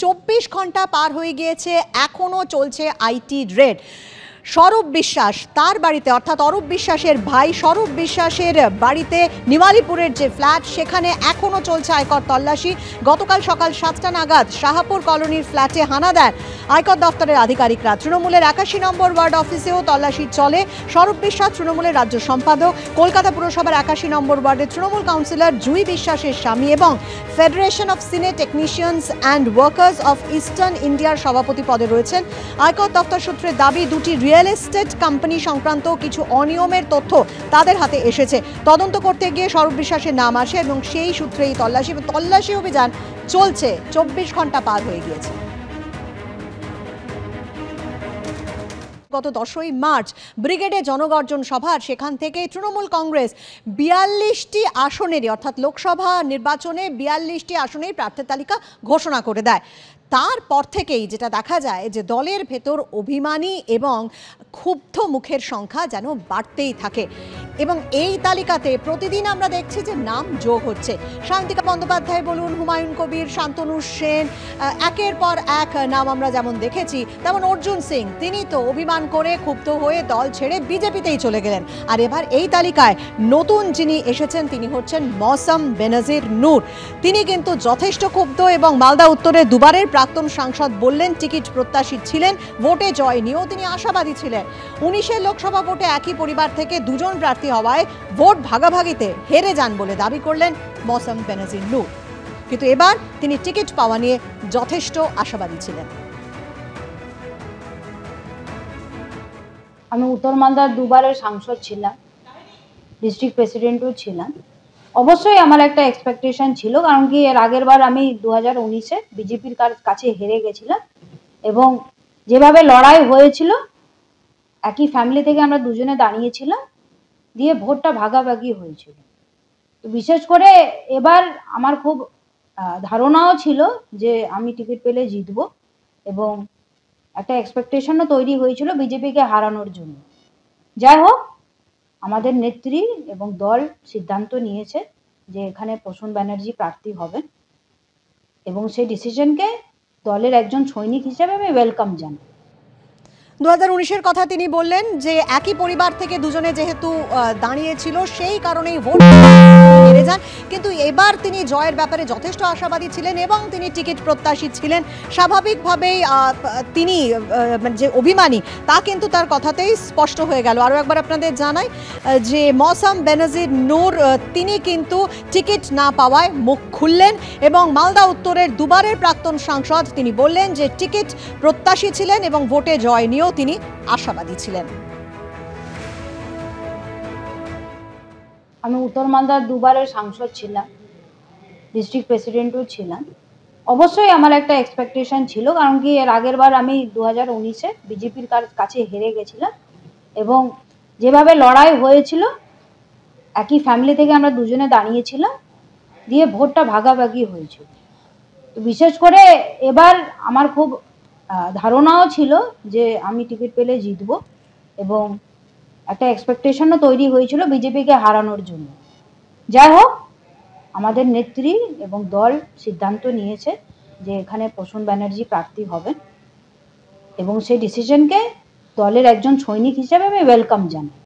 24 ঘন্টা পার হয়ে গিয়েছে, এখনো চলছে আইটি রেড। স্বরূপ বিশ্বাস তার বাড়িতে, অর্থাৎ অরূপ বিশ্বাসের ভাই স্বরূপ বিশ্বাসের বাড়িতে নিমালিপুরের যে ফ্ল্যাট, সেখানে এখনও চলছে আয়কর তল্লাশি। গতকাল সকাল 7টা নাগাদ শাহাপুর কলোনির ফ্ল্যাটে হানা দেন আয়কর দপ্তরের আধিকারিকরা। তৃণমূলের 81 নম্বর ওয়ার্ড অফিসেও তল্লাশি চলে। স্বরূপ বিশ্বাস তৃণমূলের রাজ্য সম্পাদক, কলকাতা পুরসভার 81 নম্বর ওয়ার্ডের তৃণমূল কাউন্সিলর জুই বিশ্বাসের স্বামী এবং ফেডারেশন অফ সিনে technicians and workers of eastern ইন্ডিয়ার সভাপতি পদে রয়েছেন। আয়কর দপ্তর সূত্রের দাবি, দুটি রিয়েল এস্টেট কোম্পানি সংক্রান্ত কিছু অনিয়মের তথ্য তাদের হাতে এসেছে। তদন্ত করতে গিয়ে স্বরূপ বিশ্বাসের নাম আসে এবং সেই সূত্রেই তল্লাশি অভিযান চলছে। 24 ঘন্টা পার হয়ে গিয়েছে। গত 10ই মার্চ ব্রিগেডে জনগর্জন সভার সেখান থেকে তৃণমূল কংগ্রেস 42টি আসনেরই, অর্থাৎ লোকসভা নির্বাচনে 42টি আসনেই প্রার্থীর তালিকা ঘোষণা করে দেয়। তারপর থেকেই যেটা দেখা যায় যে দলের ভেতর অভিমানী এবং ক্ষুব্ধ মুখের সংখ্যা যেন বাড়তেই থাকে এবং এই তালিকাতে প্রতিদিন আমরা দেখছি যে নাম যোগ হচ্ছে। সায়ন্তিকা বন্দ্যোপাধ্যায় বলুন, হুমায়ুন কবির, শান্তনু সেন, একের পর এক নাম আমরা যেমন দেখেছি, তেমন অর্জুন সিং, তিনি তো অভিমান করে ক্ষুব্ধ হয়ে দল ছেড়ে বিজেপিতেই চলে গেলেন। আর এবার এই তালিকায় নতুন যিনি এসেছেন তিনি হচ্ছেন মৌসম বেনজির নূর। তিনি কিন্তু যথেষ্ট ক্ষুব্ধ এবং মালদা উত্তরের দুবারের প্রাক্তন সাংসদ বললেন টিকিট প্রত্যাশী ছিলেন, ভোটে জয় নিয়েও তিনি আশাবাদী ছিলেন। 19এর লোকসভা ভোটে একই পরিবার থেকে দুজন প্রার্থী হওয়ায় ভোট ভাগাভাগিতে হেরে যান বলে দাবি করলেন মৌসম বেনজির নূর। কিন্তু এবার তিনি টিকিট পাওয়া নিয়ে যথেষ্ট আশাবাদী ছিলেন। আমি উত্তর মালদার দুবারের সাংসদ ছিলাম, ডিস্ট্রিক্ট প্রেসিডেন্টও ছিলাম। অবশ্যই আমার একটা এক্সপেকটেশন ছিল, কারণ কি এর আগের বার আমি 2019-এ বিজেপির কাছে হেরে গেছিলাম এবং যেভাবে লড়াই হয়েছিল, একই ফ্যামিলি থেকে আমরা দুজনে দাঁড়িয়েছিলাম, দিয়ে ভোটটা ভাগাভাগি হয়েছিল। তো বিশেষ করে এবার আমার খুব ধারণাও ছিল যে আমি টিকিট পেলে জিতবো এবং একটা এক্সপেকটেশনও তৈরি হয়েছিল বিজেপিকে হারানোর জন্য। যাই হোক, আমাদের নেত্রী এবং দল সিদ্ধান্ত নিয়েছে যে এখানে প্রসূন ব্যানার্জি প্রার্থী হবেন এবং সেই ডিসিশনকে দলের একজন সৈনিক হিসেবে আমি ওয়েলকাম জানাই। 2019-এর কথা তিনি বললেন যে একই পরিবার থেকে দুজনে যেহেতু দাঁড়িয়েছিল সেই কারণেই ভোট হেরে যান, কিন্তু এবার তিনি জয়ের ব্যাপারে যথেষ্ট আশাবাদী ছিলেন এবং তিনি টিকিট প্রত্যাশী ছিলেন। স্বাভাবিকভাবেই তিনি যে অভিমানী তা কিন্তু তার কথাতেই স্পষ্ট হয়ে গেল। আরও একবার আপনাদের জানাই যে মৌসম বেনজির নূর তিনি কিন্তু টিকিট না পাওয়ায় মুখ খুললেন এবং মালদা উত্তরের দুবারের প্রাক্তন সাংসদ তিনি বললেন যে টিকিট প্রত্যাশী ছিলেন এবং ভোটে জয় নিয়েও তিনি আশাবাদী ছিলেন। আমি উত্তর মালদার দুবারের সাংসদ ছিলাম, ডিস্ট্রিক্ট প্রেসিডেন্টও ছিলাম। অবশ্যই আমার একটা এক্সপেকটেশন ছিল, কারণ কি এর আগের বার আমি 2019-এ বিজেপির কাছে হেরে গেছিলাম এবং যেভাবে লড়াই হয়েছিল, একই ফ্যামিলি থেকে আমরা দুজনে দাঁড়িয়েছিলাম, দিয়ে ভোটটা ভাগাভাগি হয়েছিল। তো বিশেষ করে এবার আমার খুব ধারণাও ছিল যে আমি টিকিট পেলে জিতবো এবং একটা এক্সপেকটেশনও তৈরি হয়েছিল বিজেপিকে হারানোর জন্য। যাই হোক, আমাদের নেত্রী এবং দল সিদ্ধান্ত নিয়েছে যে এখানে প্রসূন ব্যানার্জি প্রার্থী হবেন এবং সেই ডিসিশনকে দলের একজন সৈনিক হিসেবে আমি ওয়েলকাম জানাই।